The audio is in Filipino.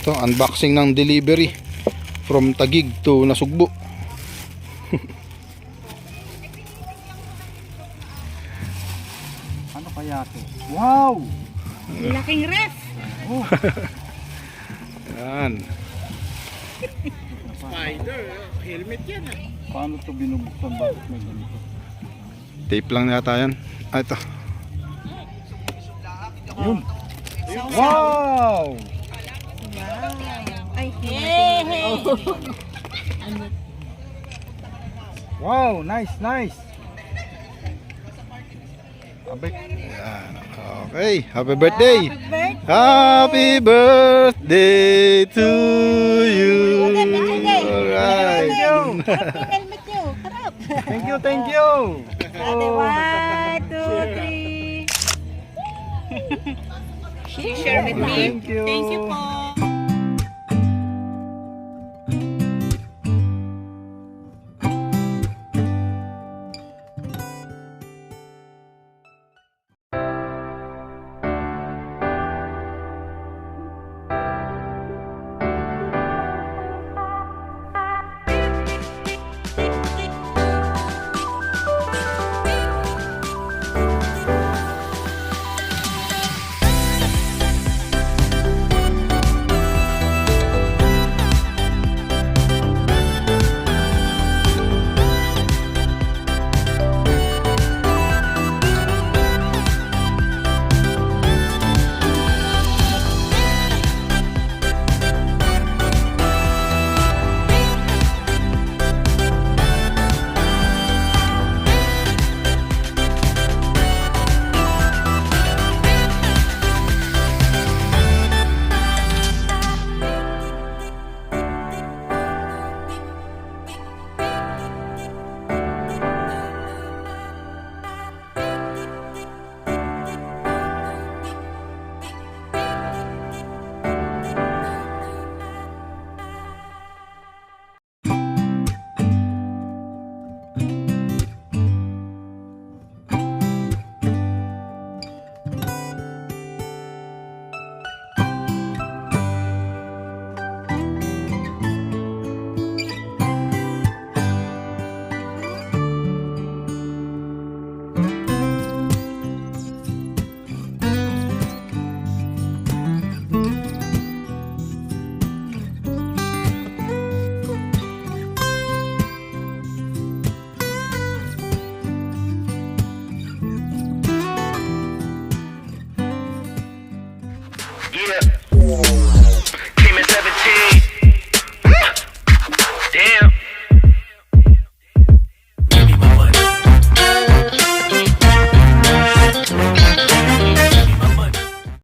Ito, unboxing ng delivery from Taguig to Nasugbu. Ano kaya ito? Wow! Laking ref. Oh. Yan. Spider, helmet yan ah. Paano ito binubuksan? Bakit may ganito? Tape lang yata yan. Ah, ito. Yun! Wow! Ay, hey. Wow! Nice, nice! Abay. Yan. Okay. Happy birthday. Birthday. Happy birthday to you. Alright. Helmet nyo. Harap. Thank you, thank you! Ate, 1, 2, 3. Share with me. Thank you. Thank you po.